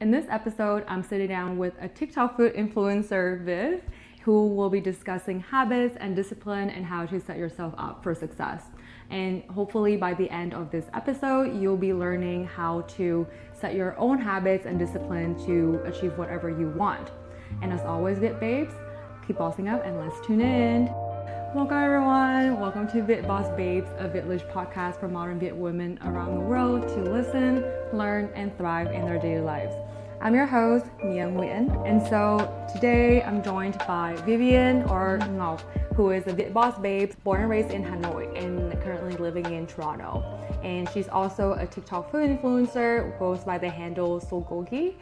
In this episode, I'm sitting down with a TikTok food influencer, Viv, who will be discussing habits and discipline and how to set yourself up for success. And hopefully by the end of this episode, you'll be learning how to set your own habits and discipline to achieve whatever you want. And as always, Vit Babes, keep bossing up and let's tune in. Welcome everyone, welcome to Vit Boss Babes, a Vietnamese podcast for modern Viet women around the world to listen, learn, and thrive in their daily lives. I'm your host, Vivian, and so today I'm joined by Vivian or Ngọc, who is a Viet Boss Babe, born and raised in Hanoi and currently living in Toronto. And she's also a TikTok food influencer, goes by the handle Solgogi,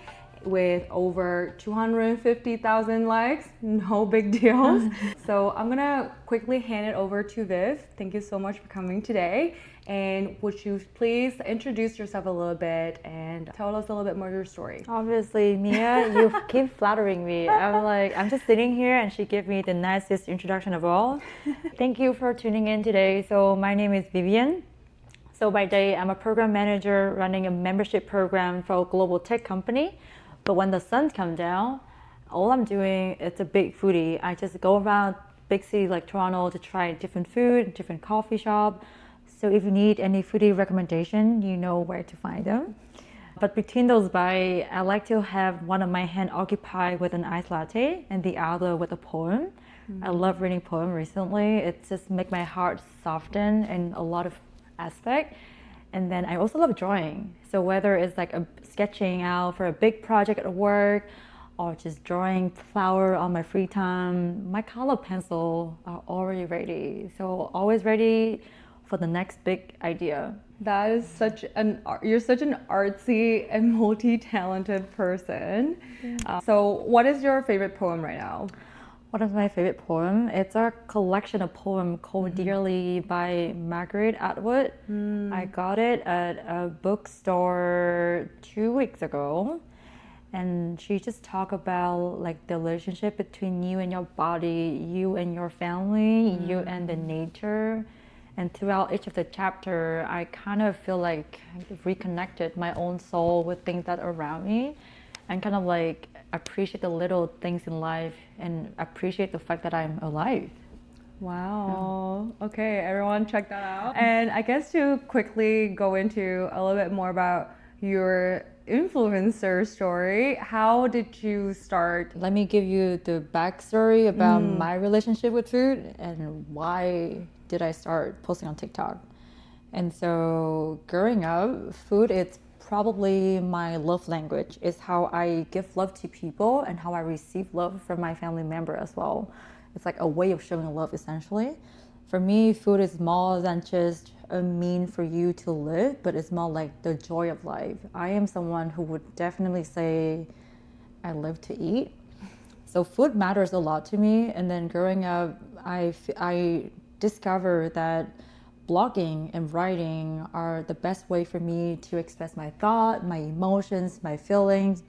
with over 250,000 likes, no big deal. So I'm gonna quickly hand it over to Viv. Thank you so much for coming today. And would you please introduce yourself a little bit and tell us a little bit more of your story? Obviously, Mia, you keep flattering me. I'm just sitting here and she gave me the nicest introduction of all. Thank you for tuning in today. So my name is Vivian. So by day, I'm a program manager running a membership program for a global tech company. But when the sun comes down, all I'm doing is a big foodie. I just go around big cities like Toronto to try different food, different coffee shop. So if you need any foodie recommendation, you know where to find them. But between those bites, I like to have one of my hand occupied with an iced latte and the other with a poem. I love reading poem recently. It just makes my heart soften in a lot of aspects. And then I also love drawing. So whether it's like a sketching out for a big project at work or just drawing flower on my free time, my color pencil are already ready. So always ready for the next big idea. That is you're such an artsy and multi-talented person. So what is your favorite poem right now? What is my favorite poem? It's a collection of poems called Dearly by Margaret Atwood. I got it at a bookstore 2 weeks ago. And she just talked about like the relationship between you and your body, you and your family, you and the nature. And throughout each of the chapter, I kind of feel like I've reconnected my own soul with things that are around me and kind of like appreciate the little things in life and appreciate the fact that I'm alive. Wow. Okay, everyone check that out. And I guess to quickly go into a little bit more about your influencer story, how did you start? Let me give you the backstory about my relationship with food and why did I start posting on TikTok. And so growing up, food is probably my love language. It's how I give love to people and how I receive love from my family member as well. It's like a way of showing love essentially. For me, food is more than just a mean for you to live, but it's more like the joy of life. I am someone who would definitely say I live to eat. So food matters a lot to me. And then growing up, I discovered that blogging and writing are the best way for me to express my thought, my emotions, my feelings.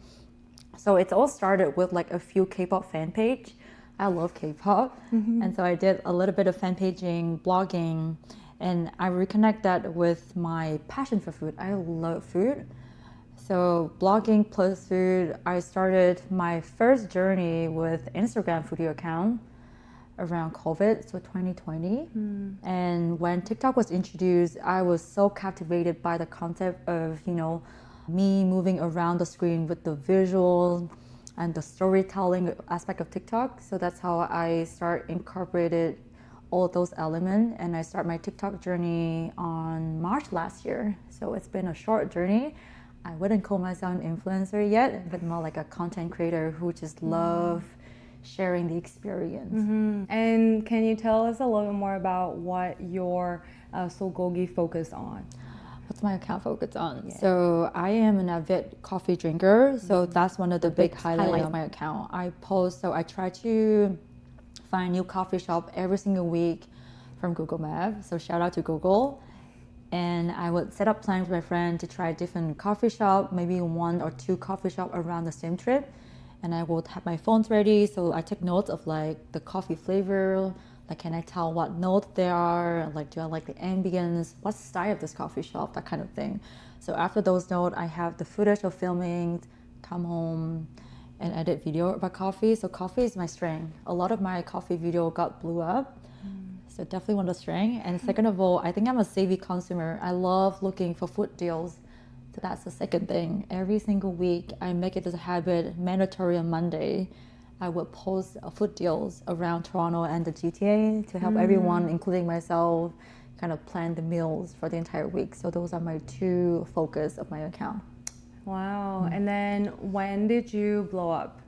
So it's all started with like a few K-pop fan page. I love K-pop. And so I did a little bit of fan paging, blogging, and I reconnect that with my passion for food. I love food. So blogging plus food, I started my first journey with Instagram foodie account around COVID, so 2020. And when TikTok was introduced, I was so captivated by the concept of, me moving around the screen with the visuals and the storytelling aspect of TikTok. So that's how I incorporated all those elements. And I start my TikTok journey on March last year. So it's been a short journey. I wouldn't call myself an influencer yet, but more like a content creator who just love sharing the experience. And can you tell us a little bit more about what your Solgogi focus on? What's my account focus on? Yeah. So I am an avid coffee drinker. So that's one of the big highlights of my account. I try to find new coffee shop every single week from Google Maps. So shout out to Google. And I would set up plans with my friend to try different coffee shop, maybe 1 or 2 coffee shop around the same trip. And I would have my phones ready. So I take notes of like the coffee flavor, like can I tell what notes there are, like do I like the ambience, what's the style of this coffee shop, that kind of thing. So after those notes, I have the footage of filming, come home and edit video about coffee. So coffee is my strength. A lot of my coffee video got blew up. So definitely one of the strength. And second of all, I think I'm a savvy consumer. I love looking for food deals. So that's the second thing. Every single week, I make it as a habit, mandatory on Monday. I would post food deals around Toronto and the GTA to help everyone, including myself, kind of plan the meals for the entire week. So those are my two focus of my account. Wow. And then when did you blow up?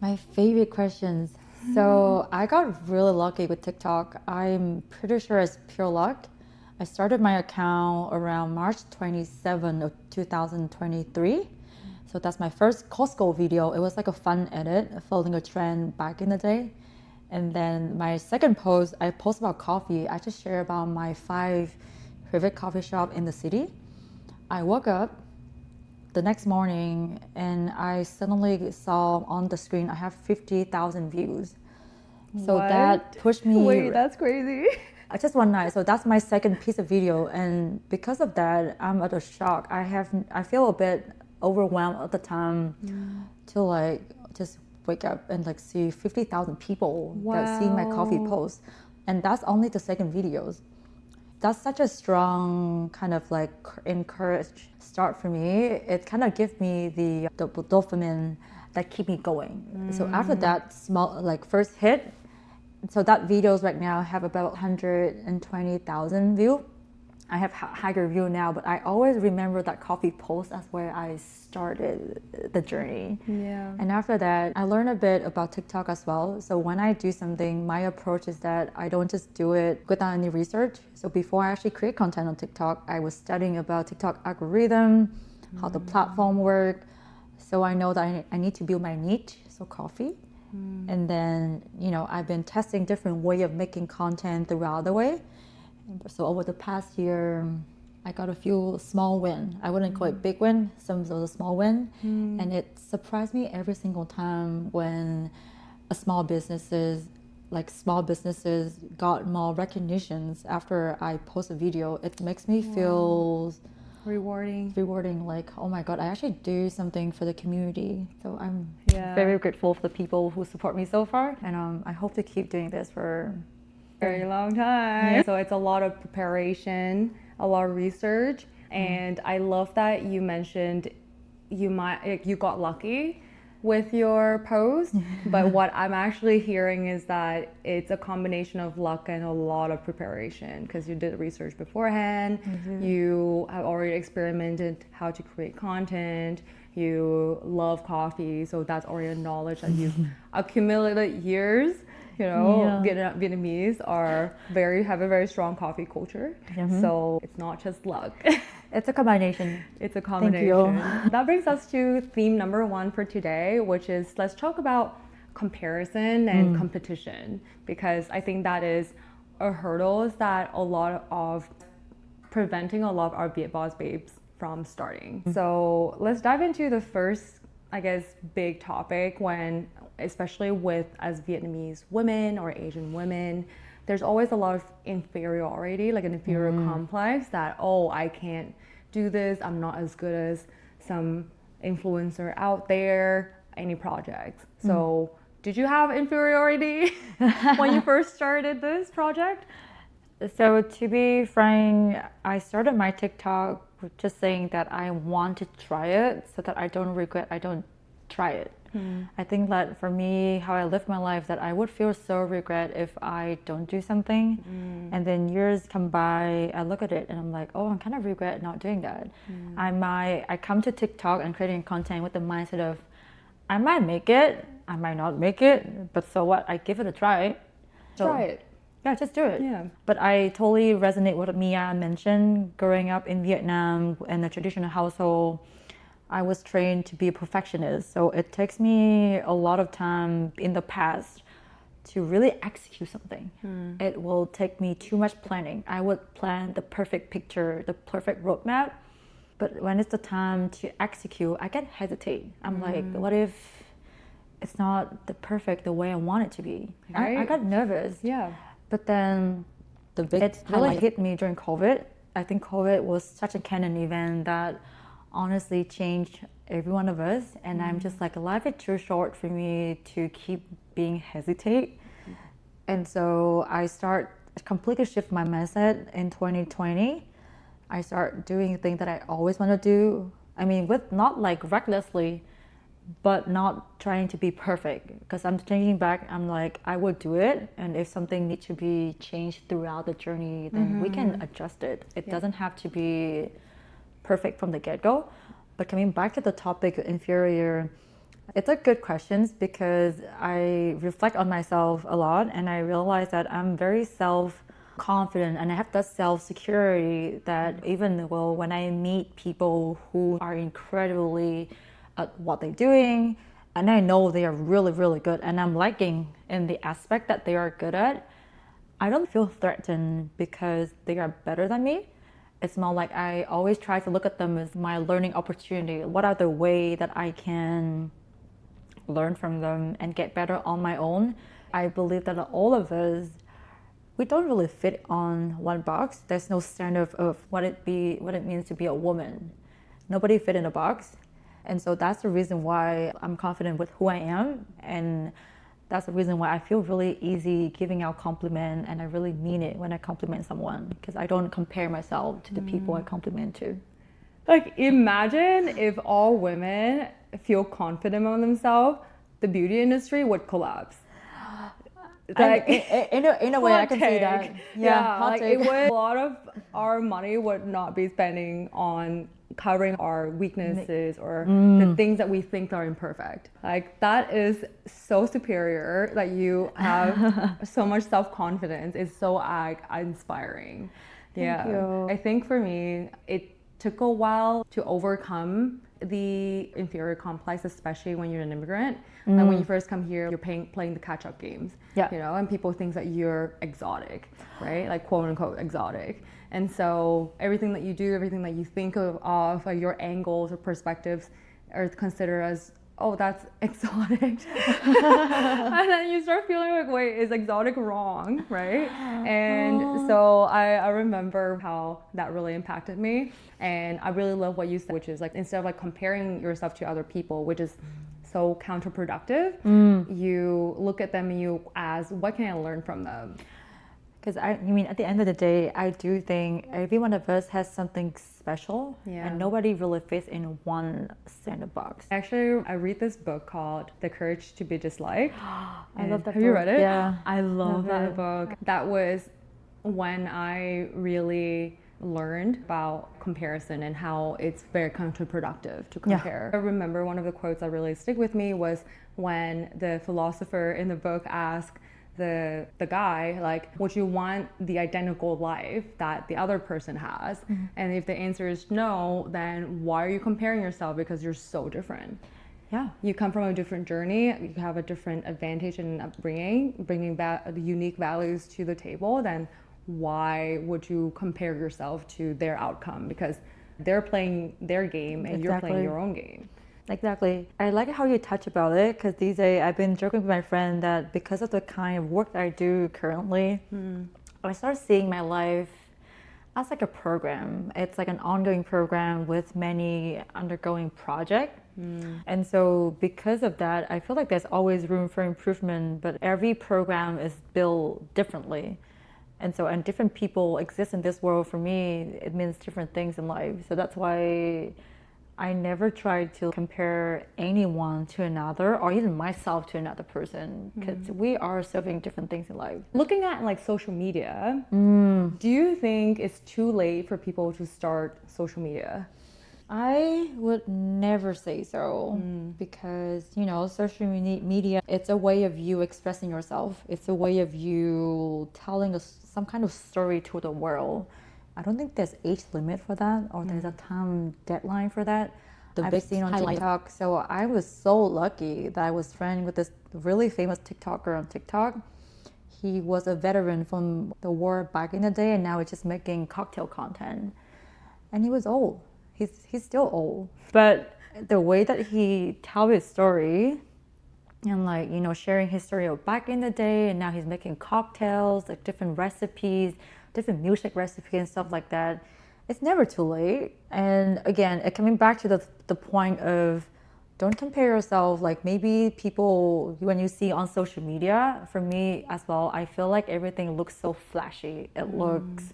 My favorite questions. So I got really lucky with TikTok. I'm pretty sure it's pure luck. I started my account around March 27 of 2023. So that's my first Costco video. It was like a fun edit, following a trend back in the day. And then my second post, I post about coffee. I just share about my 5 favorite coffee shop in the city. I woke up the next morning and I suddenly saw on the screen I have 50,000 views. So What? that pushed me. Wait, that's crazy. Just one night. So that's my second piece of video, and because of that, I'm at a shock. I feel a bit overwhelmed at the time to like just wake up and like see 50,000 people that see my coffee post, and that's only the second videos. That's such a strong kind of like encouraged start for me. It kind of gives me the dopamine that keep me going. So after that small like first hit, so that videos right now have about 120,000 views. I have higher view now, but I always remember that coffee post as where I started the journey. Yeah. And after that, I learned a bit about TikTok as well. So when I do something, my approach is that I don't just do it without any research. So before I actually create content on TikTok, I was studying about TikTok algorithm, how the platform work. So I know that I need to build my niche, so coffee. And then, you know, I've been testing different way of making content throughout the way. So over the past year, I got a few small win. I wouldn't call it big win, some of those small win. And it surprised me every single time when small businesses got more recognitions after I post a video. It makes me feel rewarding, like, oh my god, I actually do something for the community. So I'm very grateful for the people who support me so far, and I hope to keep doing this for very long time. So it's a lot of preparation, a lot of research, and I love that you mentioned you got lucky with your post, but what I'm actually hearing is that it's a combination of luck and a lot of preparation, because you did research beforehand, you have already experimented how to create content, you love coffee, so that's already a knowledge that you've accumulated years. You know, Vietnamese have a very strong coffee culture. So it's not just luck. It's a combination. It's a combination. That brings us to theme number 1 for today, which is let's talk about comparison and competition, because I think that is a hurdle that preventing a lot of our Viet Boss babes from starting. So let's dive into the first, I guess, big topic especially with as Vietnamese women or Asian women, there's always a lot of inferiority, like an inferior complex that, oh, I can't do this, I'm not as good as some influencer out there, any projects. So did you have inferiority when you first started this project? So to be frank, I started my TikTok with just saying that I want to try it so that I don't regret I don't try it. I think that for me, how I live my life, that I would feel so regret if I don't do something. And then years come by, I look at it and I'm like, oh, I'm kind of regret not doing that. I come to TikTok and creating content with the mindset of, I might make it, I might not make it, but so what? I give it a try. Try it. Yeah, just do it. Yeah. But I totally resonate with what Mia mentioned. Growing up in Vietnam in a traditional household, I was trained to be a perfectionist. So it takes me a lot of time in the past to really execute something. It will take me too much planning. I would plan the perfect picture, the perfect roadmap. But when it's the time to execute, I get hesitate. I'm like, what if it's not the way I want it to be? Right. I got nervous. Yeah. But then it really hit me during COVID. I think COVID was such a canon event that honestly change every one of us. And I'm just like, life is too short for me to keep being hesitate. And so I start completely shift my mindset in 2020. I start doing things that I always want to do. I mean, with not like recklessly, but not trying to be perfect. Because I'm thinking back, I'm like, I will do it. And if something needs to be changed throughout the journey, then we can adjust it. It doesn't have to be perfect from the get-go. But coming back to the topic of inferior, it's a good question because I reflect on myself a lot and I realize that I'm very self-confident and I have that self-security that even when I meet people who are incredibly at what they're doing and I know they are really, really good and I'm liking in the aspect that they are good at, I don't feel threatened because they are better than me. It's more like I always try to look at them as my learning opportunity. What are the way that I can learn from them and get better on my own? I believe that all of us, we don't really fit on one box. There's no standard of what it means to be a woman. Nobody fit in a box. And so that's the reason why I'm confident with who I am. And that's the reason why I feel really easy giving out compliment and I really mean it when I compliment someone because I don't compare myself to the people I compliment to. Like imagine if all women feel confident on themselves, the beauty industry would collapse. Like in a way I can see that. Yeah, like it would, a lot of our money would not be spending on covering our weaknesses or the things that we think are imperfect. Like that is so superior that you have so much self-confidence. It's so inspiring. Thank you. I think for me, it took a while to overcome the inferior complex, especially when you're an immigrant. Like when you first come here, you're playing the catch-up games, you know, and people think that you're exotic, right? Like quote unquote exotic. And so everything that you do, everything that you think of like your angles or perspectives are considered as, oh, that's exotic. And then you start feeling like, wait, is exotic wrong, right? And so I remember how that really impacted me. And I really love what you said, which is like, instead of like comparing yourself to other people, which is so counterproductive, you look at them and you ask, what can I learn from them? Because I mean, at the end of the day, I do think every one of us has something special and nobody really fits in one standard box. Actually, I read this book called The Courage to be Disliked. I love that book. Have you read it? Yeah. I love that book. That was when I really learned about comparison and how it's very counterproductive to compare. I remember one of the quotes that really stick with me was when the philosopher in the book asked the guy, like, would you want the identical life that the other person has? And if the answer is no, then why are you comparing yourself? Because you're so different. Yeah, you come from a different journey, you have a different advantage in upbringing, bringing back unique values to the table, then why would you compare yourself to their outcome? Because they're playing their game and you're playing your own game. Exactly. I like how you touch about it because these days I've been joking with my friend that because of the kind of work that I do currently, I start seeing my life as like a program. It's like an ongoing program with many undergoing projects. And so because of that, I feel like there's always room for improvement, but every program is built differently. And so, and different people exist in this world. For me, it means different things in life. So that's why I never try to compare anyone to another or even myself to another person because we are serving different things in life. Looking at like social media, do you think it's too late for people to start social media? I would never say so because, you know, social media, it's a way of you expressing yourself. It's a way of you telling some kind of story to the world. I don't think there's age limit for that or there's a time deadline for that. I've seen on TikTok. So I was so lucky that I was friends with this really famous TikToker on TikTok. He was a veteran from the war back in the day and now he's just making cocktail content. And he was old. He's still old. But the way that he tells his story and like, you know, sharing his story of back in the day and now he's making cocktails, like different recipes, different music recipes and stuff like that. it's never too late. And again, coming back to the point of don't compare yourself. Like maybe people, when you see on social media, for me as well, I feel like everything looks so flashy. It looks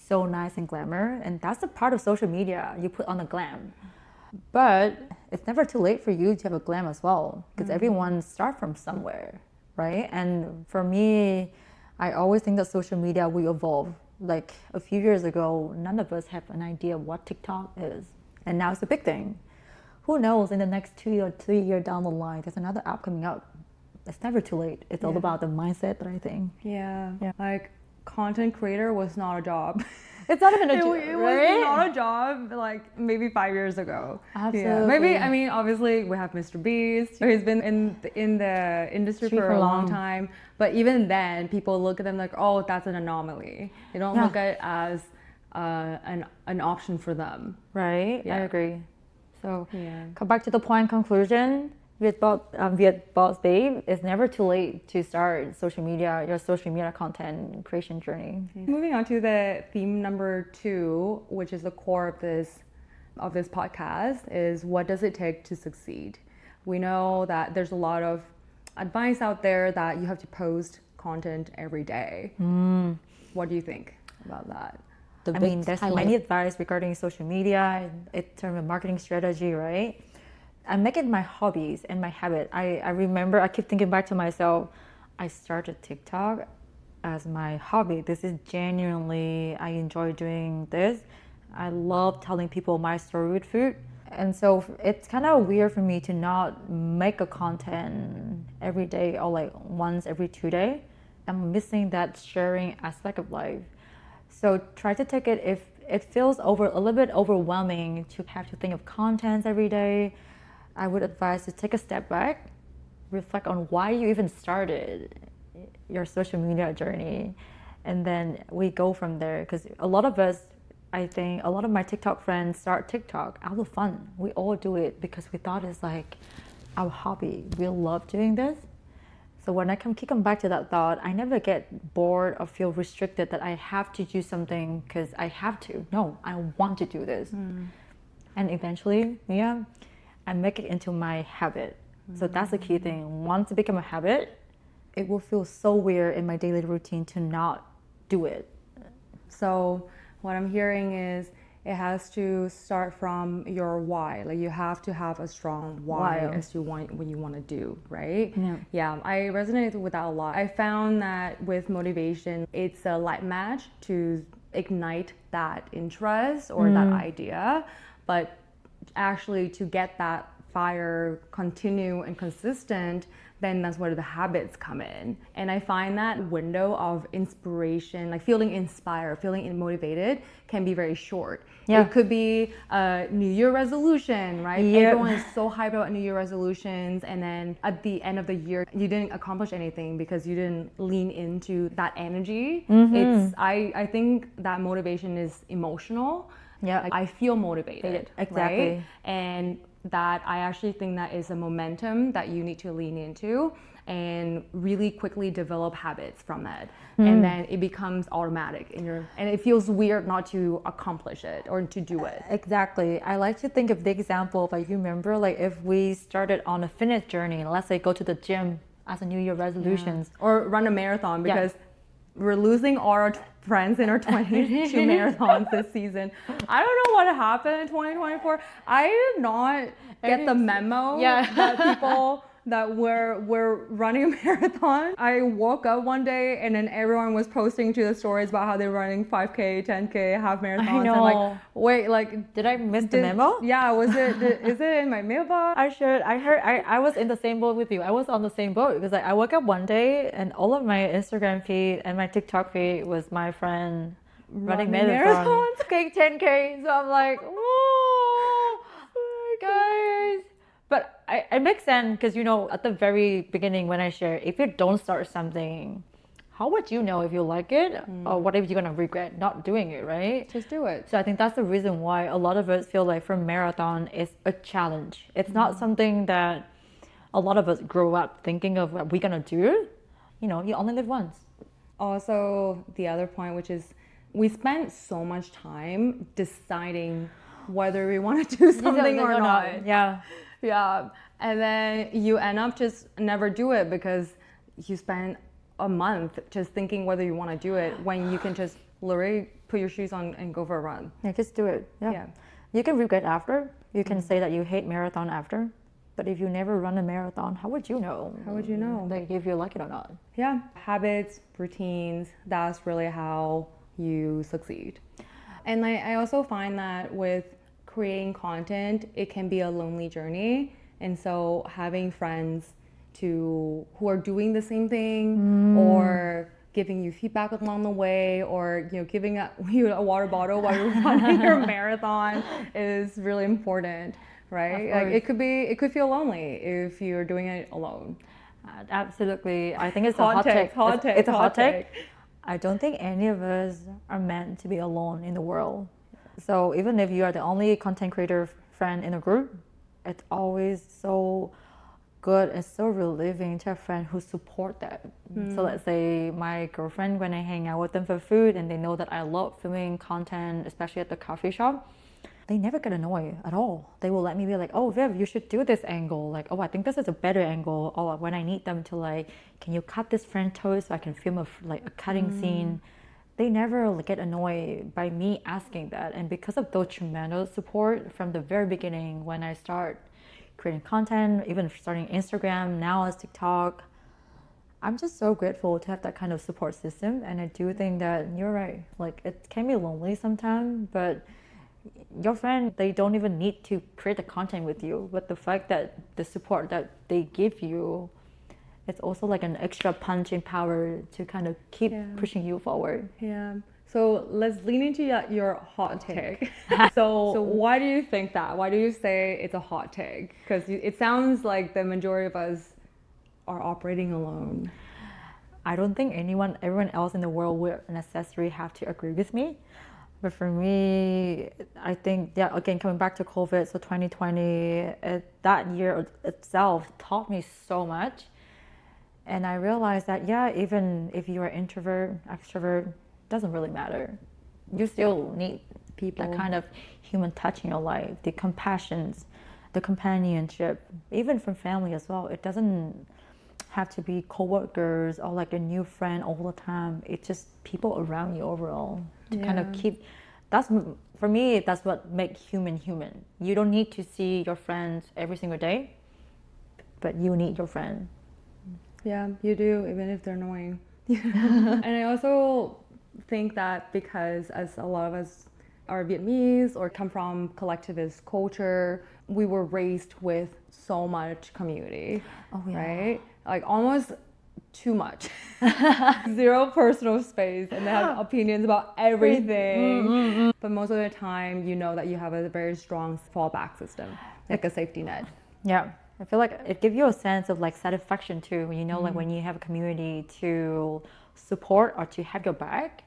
so nice and glamour. And that's the part of social media. You put on the glam. But it's never too late for you to have a glam as well, because everyone starts from somewhere, right? And for me, I always think that social media will evolve. Like a few years ago, none of us have an idea what TikTok is. And now it's a big thing. Who knows, in the next 2 or 3 years down the line, there's another app coming up. It's never too late. It's all about the mindset that I think. Yeah. Like content creator was not a job. It's not even a job, It right? was not a job like maybe 5 years ago. Absolutely. Yeah. Maybe, I mean, obviously we have Mr. Beast, who's been in the industry for a long time. But even then, people look at them like, oh, that's an anomaly. They don't look at it as an option for them. Right? Yeah. I agree. So come back to the point conclusion. Viet Boss Babe, it's never too late to start your social media content creation journey. Moving on to the theme number 2, which is the core of this podcast, is what does it take to succeed? We know that there's a lot of advice out there that you have to post content every day. What do you think about that? There's many advice regarding social media in terms of marketing strategy, right? I make it my hobbies and my habit. I remember, I keep thinking back to myself, I started TikTok as my hobby. This is genuinely, I enjoy doing this. I love telling people my story with food. And so it's kind of weird for me to not make a content every day or like once every 2 days. I'm missing that sharing aspect of life. So try to take it, if it feels a little bit overwhelming to have to think of contents every day, I would advise to take a step back, reflect on why you even started your social media journey, and then we go from there. Because a lot of us, I think a lot of my TikTok friends start TikTok out of fun. We all do it because we thought it's like our hobby. We love doing this. So when I keep coming back to that thought, I never get bored or feel restricted that I have to do something because I have to. No, I want to do this. And eventually, I make it into my habit. So that's the key thing. Once it becomes a habit, it will feel so weird in my daily routine to not do it. So what I'm hearing is it has to start from your why. Like you have to have a strong why as to what you want to do, right? Yeah, I resonated with that a lot. I found that with motivation, it's a light match to ignite that interest or that idea, but actually to get that fire continue and consistent, then that's where the habits come in. And I find that window of inspiration, like feeling inspired, feeling motivated, can be very short. It could be a New Year resolution, right? Everyone is so hyped about New Year resolutions, and then at the end of the year, you didn't accomplish anything because you didn't lean into that energy. I think that motivation is emotional. Like I feel motivated, exactly. right? And that I actually think that is a momentum that you need to lean into and really quickly develop habits from it. And then it becomes automatic and it feels weird not to accomplish it or to do it. Exactly. I like to think of the example of, like, you remember, like if we started on a fitness journey, let's say go to the gym as a New Year resolutions. Or run a marathon, because we're losing all our friends in our 20s to marathons this season. I don't know what happened in 2024. I did not get the memo that people that we're running a marathon. I woke up one day and then everyone was posting to the stories about how they're running 5K, 10K, half marathons. I know. I'm like, wait, like, did I miss the memo? Yeah, was it? Is it in my mailbox? I was in the same boat with you. I was on the same boat because I woke up one day and all of my Instagram feed and my TikTok feed was my friend running marathons. Okay, 10K. So I'm like, whoa, guys. But it makes sense because, you know, at the very beginning when I share, if you don't start something, how would you know if you like it or what if you're going to regret not doing it, right? Just do it. So I think that's the reason why a lot of us feel like for marathon is a challenge. It's not something that a lot of us grow up thinking of what we're going to do. You know, you only live once. Also, the other point, which is we spend so much time deciding whether we want to do something or not. Yeah. Yeah. And then you end up just never do it because you spend a month just thinking whether you want to do it when you can just literally put your shoes on and go for a run. Yeah, just do it. Yeah. You can regret after. You can say that you hate marathon after. But if you never run a marathon, how would you know? How would you know? Like if you like it or not. Yeah. Habits, routines, that's really how you succeed. And I also find that with creating content, it can be a lonely journey. And so having friends who are doing the same thing or giving you feedback along the way or giving you a water bottle while you're running your marathon is really important, right? Like it could feel lonely if you're doing it alone. Absolutely. I think it's a hot take. It's a hot take. I don't think any of us are meant to be alone in the world. So even if you are the only content creator friend in a group, it's always so good and so relieving to have friends who support that. So let's say my girlfriend, when I hang out with them for food and they know that I love filming content, especially at the coffee shop, they never get annoyed at all. They will let me be like, oh, Viv, you should do this angle. Like, oh, I think this is a better angle. Or when I need them to like, can you cut this French toast so I can film a cutting scene? They never get annoyed by me asking that. And because of those tremendous support from the very beginning, when I start creating content, even starting Instagram, now as TikTok, I'm just so grateful to have that kind of support system. And I do think that you're right. Like it can be lonely sometimes, but your friend, they don't even need to create the content with you. But the fact that the support that they give you, it's also like an extra punch in power to kind of keep pushing you forward. Yeah. So let's lean into your hot take. So why do you think that? Why do you say it's a hot take? Because it sounds like the majority of us are operating alone. I don't think everyone else in the world will necessarily have to agree with me. But for me, I think, again, coming back to COVID, so 2020, that year itself taught me so much. And I realized that, even if you are introvert, extrovert, doesn't really matter. You still need people, that kind of human touch in your life, the compassions, the companionship, even from family as well. It doesn't have to be coworkers or like a new friend all the time. It's just people around you overall to kind of keep. For me, that's what makes human. You don't need to see your friends every single day, but you need your friend. Yeah, you do, even if they're annoying. And I also think that because as a lot of us are Vietnamese or come from collectivist culture, we were raised with so much community, right? Like almost too much. Zero personal space, and they have opinions about everything. But most of the time, you know that you have a very strong fallback system, like a safety net. Yeah. I feel like it gives you a sense of like satisfaction too, when you know like when you have a community to support or to have your back.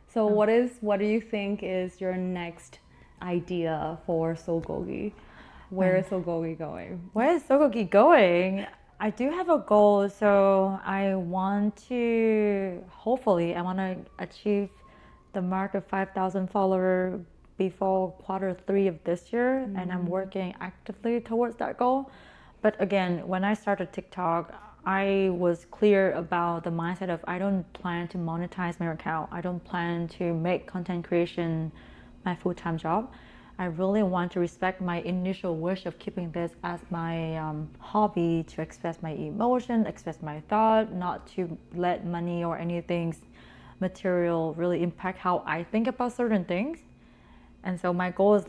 So what do you think is your next idea for Sogogi? Where is Sogogi going? Where is Sogogi going? I do have a goal, so I want to achieve the mark of 5,000 followers before Q3 of this year, and I'm working actively towards that goal. But again, when I started TikTok, I was clear about the mindset of I don't plan to monetize my account. I don't plan to make content creation my full-time job. I really want to respect my initial wish of keeping this as my hobby, to express my emotion, express my thought, not to let money or anything material really impact how I think about certain things. And so my goal is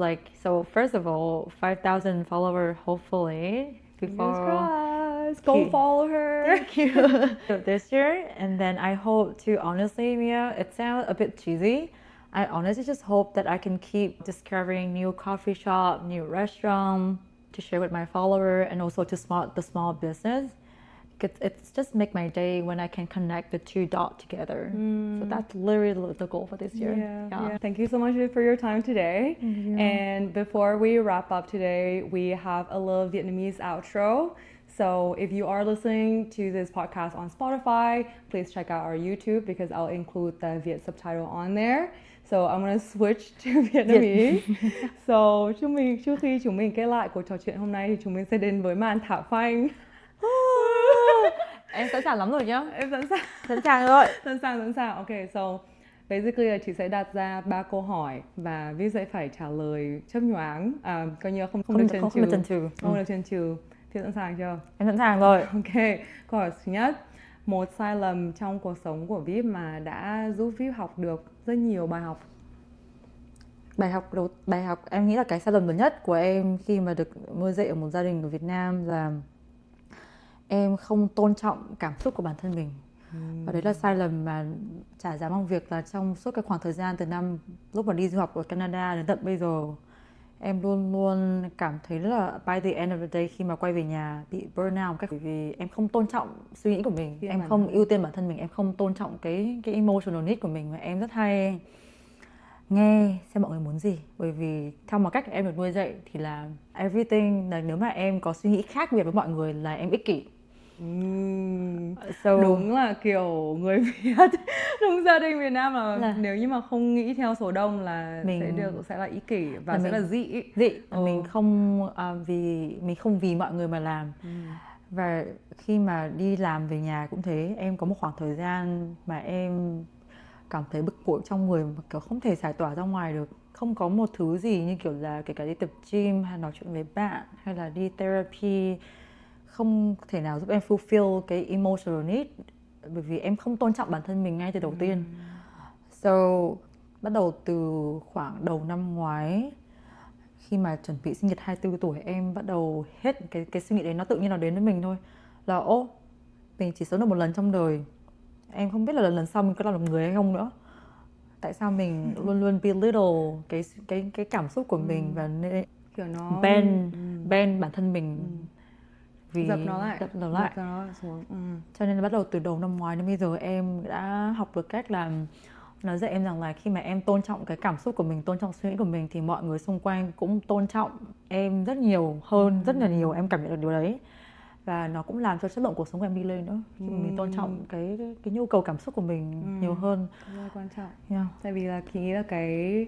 first of all, 5,000 followers, hopefully. Go follow her. Thank you. This year, and then I hope to, honestly, Mia, it sounds a bit cheesy. I honestly just hope that I can keep discovering new coffee shop, new restaurant to share with my follower, and also to the small business. It's just make my day when I can connect the two dots together. So that's literally the goal for this year. Yeah. Thank you so much for your time today. And before we wrap up today, we have a little Vietnamese outro. So if you are listening to this podcast on Spotify, please check out our YouTube because I'll include the Viet subtitle on there. So I'm gonna switch to Vietnamese. So trước khi chúng mình kết lại cuộc trò chuyện hôm nay thì chúng mình sẽ đến với màn thả phanh. Em sẵn sàng lắm rồi nhá. Em sẵn sàng. Sẵn sàng rồi. Sẵn sàng. Okay, so basically là chị sẽ đặt ra 3 câu hỏi và Vi sẽ phải trả lời chớp nhoáng, coi như không được chần chừ. Không được chần chừ. Thì sẵn sàng chưa? Em sẵn sàng rồi. Ok, câu hỏi thứ nhất. Một sai lầm trong cuộc sống của Vip mà đã giúp Vip học được rất nhiều bài học. Bài học em nghĩ là cái sai lầm lớn nhất của em khi mà được nuôi dạy ở một gia đình ở Việt Nam là em không tôn trọng cảm xúc của bản thân mình. Và đấy là sai lầm mà chả dám mong việc là trong suốt cái khoảng thời gian từ năm lúc mà đi du học ở Canada đến tận bây giờ, em luôn luôn cảm thấy là by the end of the day khi mà quay về nhà bị burnout một cách, bởi vì em không tôn trọng suy nghĩ của mình, em không ưu tiên bản thân mình, em không tôn trọng cái emotional need của mình, mà em rất hay nghe xem mọi người muốn gì. Bởi vì theo một cách em được nuôi dạy thì là everything, là nếu mà em có suy nghĩ khác biệt với mọi người là em ích kỷ. So, đúng là kiểu người Việt, đúng gia đình Việt Nam là nếu như mà không nghĩ theo số đông là sẽ là ích kỷ và sẽ là dị. Mình không vì mọi người mà làm. Và khi mà đi làm về nhà cũng thế, em có một khoảng thời gian mà em cảm thấy bực bội trong người mà kiểu không thể giải tỏa ra ngoài được. Không có một thứ gì như kiểu là kể cả đi tập gym hay nói chuyện với bạn hay là đi therapy không thể nào giúp em fulfill cái emotional need, bởi vì em không tôn trọng bản thân mình ngay từ đầu tiên. So bắt đầu từ khoảng đầu năm ngoái, khi mà chuẩn bị sinh nhật 24 tuổi, em bắt đầu hết cái suy nghĩ đấy, nó tự nhiên nó đến với mình thôi, là mình chỉ sống được một lần trong đời, em không biết là lần sau mình có làm được người hay không nữa. Tại sao mình luôn luôn belittle cái cảm xúc của mình và kiểu nó ban bản thân mình, vì dập nó lại xuống. Cho nên là bắt đầu từ đầu năm ngoái đến bây giờ em đã học được cách là nói dạy em rằng là khi mà em tôn trọng cái cảm xúc của mình, tôn trọng suy nghĩ của mình thì mọi người xung quanh cũng tôn trọng em rất nhiều hơn, rất là nhiều. Em cảm nhận được điều đấy và nó cũng làm cho chất lượng cuộc sống của em đi lên nữa. Mình tôn trọng cái nhu cầu cảm xúc của mình nhiều hơn. Rất là quan trọng. Tại vì là nghĩ là cái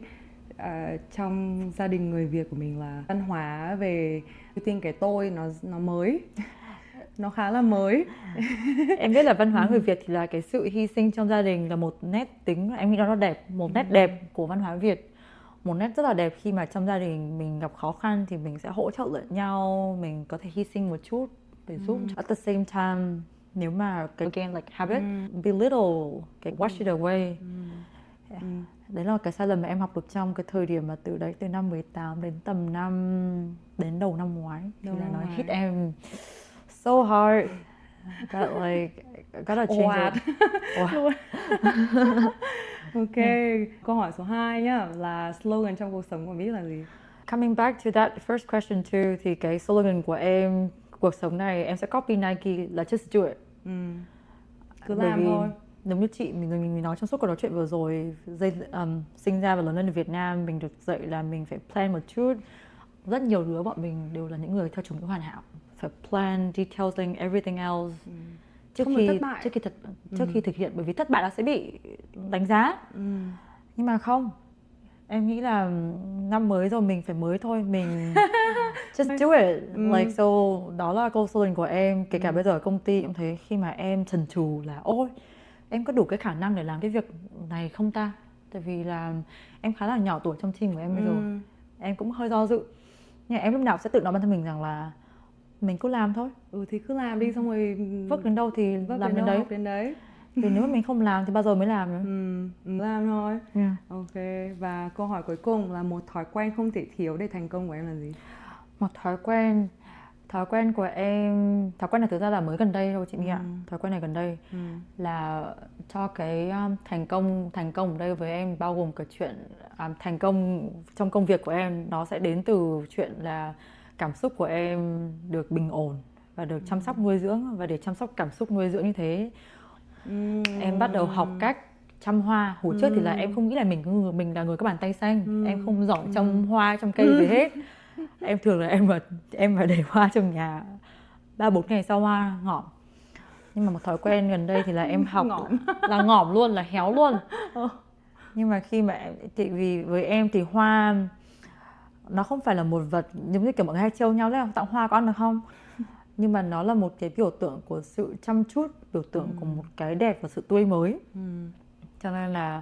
trong gia đình người Việt của mình là văn hóa về ưu tiên cái tôi nó mới. Nó khá là mới. Em biết là văn hóa người Việt thì là cái sự hy sinh trong gia đình là một nét tính, em nghĩ nó đẹp, một nét đẹp của văn hóa Việt. Một nét rất là đẹp khi mà trong gia đình mình gặp khó khăn thì mình sẽ hỗ trợ lẫn nhau, mình có thể hy sinh một chút để giúp. At the same time, nếu mà cái again like habit, belittle, cái wash it away. Đấy là cái sai lầm mà em học được trong cái thời điểm mà từ năm 18 đến đến đầu năm ngoái thì là nó hit em so hard. Gotta change it. Ok, câu hỏi số 2 nhá, là slogan trong cuộc sống của Vip là gì? Coming back to that first question too, thì cái slogan của em, cuộc sống này em sẽ copy Nike là just do it. Cứ làm thôi. Giống như chị mình nói trong suốt cuộc nói chuyện vừa rồi, sinh ra và lớn lên ở Việt Nam, mình được dạy là mình phải plan một chút. Rất nhiều đứa bọn mình đều là những người theo chủ nghĩa hoàn hảo, phải plan, detailing, everything else trước khi thực hiện, bởi vì thất bại nó sẽ bị đánh giá. Nhưng mà không, em nghĩ là năm mới rồi mình phải mới thôi, mình just do it. Like so, đó là câu slogan của em. Kể cả bây giờ ở công ty cũng thế, khi mà em chần chừ là em có đủ cái khả năng để làm cái việc này không ta? Tại vì là em khá là nhỏ tuổi trong team của em bây giờ, em cũng hơi do dự. Nhưng em lúc nào sẽ tự nói bản thân mình rằng là mình cứ làm thôi. Thì cứ làm đi, xong rồi vất đến đâu thì làm đến đấy. Vì nếu mà mình không làm thì bao giờ mới làm nữa. Làm thôi. Ok, và câu hỏi cuối cùng là một thói quen không thể thiếu để thành công của em là gì? Một thói quen của em, thói quen này thực ra là mới gần đây thôi chị My ạ. Thói quen này gần đây là cho cái thành công ở đây với em bao gồm cái chuyện thành công trong công việc của em, nó sẽ đến từ chuyện là cảm xúc của em được bình ổn và được chăm sóc nuôi dưỡng. Và để chăm sóc cảm xúc nuôi dưỡng như thế, em bắt đầu học cách chăm hoa. Hồi trước thì là em không nghĩ là mình là người có bàn tay xanh, em không giỏi trong hoa, trong cây gì hết. Em thường là em mà để hoa trong nhà 3-4 ngày sau hoa ngỏm. Nhưng mà một thói quen gần đây thì là em học là ngỏm luôn, là héo luôn. Nhưng mà khi mà thì vì với em thì hoa nó không phải là một vật giống như kiểu mọi người hay trêu nhau đấy, tặng hoa có ăn được không? Nhưng mà nó là một cái biểu tượng của sự chăm chút, biểu tượng của một cái đẹp và sự tươi mới. Cho nên là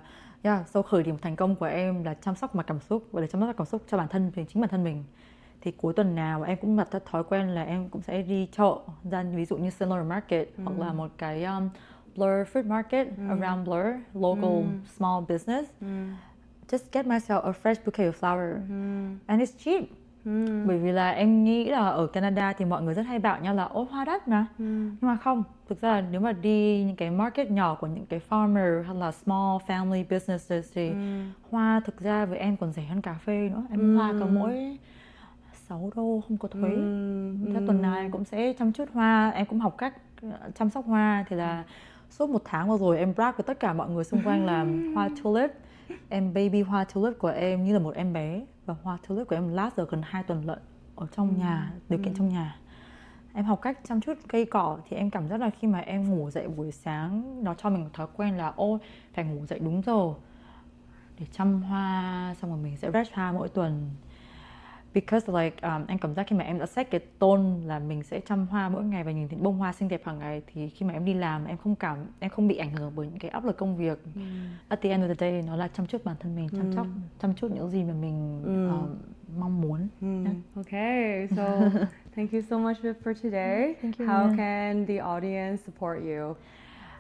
sau khởi điểm thành công của em là chăm sóc mặt cảm xúc và để chăm sóc cảm xúc cho bản thân chính bản thân mình. Thì cuối tuần nào em cũng đặt thói quen là em cũng sẽ đi chợ ra, ví dụ như Sunlight Market hoặc là một cái Blur Fruit Market around Blur, local small business. Just get myself a fresh bouquet of flower and it's cheap. Bởi vì là em nghĩ là ở Canada thì mọi người rất hay bảo nhau là ôi hoa đắt mà. Nhưng mà không, thực ra là nếu mà đi những cái market nhỏ của những cái farmer hay là small family businesses thì hoa thực ra với em còn rẻ hơn cà phê nữa. Em hoa có mỗi $6 không có thuế. Theo tuần nào em cũng sẽ chăm chút hoa, em cũng học cách chăm sóc hoa. Thì là suốt 1 tháng vừa rồi em brag với tất cả mọi người xung quanh là hoa tulip. Em baby hoa tulip của em như là một em bé. Và hoa tulip của em last giờ gần 2 tuần lận ở trong nhà, điều kiện trong nhà. Em học cách chăm chút cây cỏ thì em cảm giác là khi mà em ngủ dậy buổi sáng, nó cho mình một thói quen là ôi phải ngủ dậy đúng giờ để chăm hoa, xong rồi mình sẽ rest hoa mỗi tuần. Because like em cảm giác khi mà em đã set cái tôn là mình sẽ chăm hoa mỗi ngày và nhìn thấy bông hoa xinh đẹp hàng ngày, thì khi mà em đi làm em không bị ảnh hưởng bởi những cái áp lực công việc. At the end of the day nó là chăm chút bản thân mình, chăm chút những gì mà mình mong muốn. Okay, so thank you so much for today. Thank you, How Vivian. can the audience support you?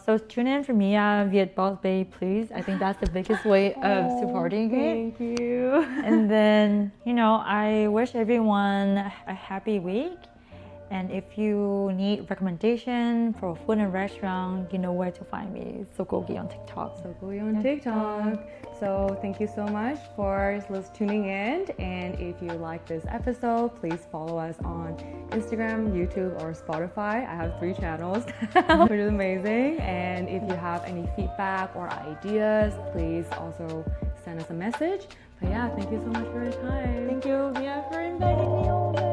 So tune in for me, Viet Boss Babe, please. I think that's the biggest way of supporting it. Thank you. And then, I wish everyone a happy week. And if you need recommendation for a food and restaurant, you know where to find me. Sokogi on TikTok. Sokogi on TikTok. So thank you so much for tuning in. And if you like this episode, please follow us on Instagram, YouTube, or Spotify. I have 3 channels, which is amazing. And if you have any feedback or ideas, please also send us a message. But yeah, thank you so much for your time. Thank you, Mia, for inviting me over.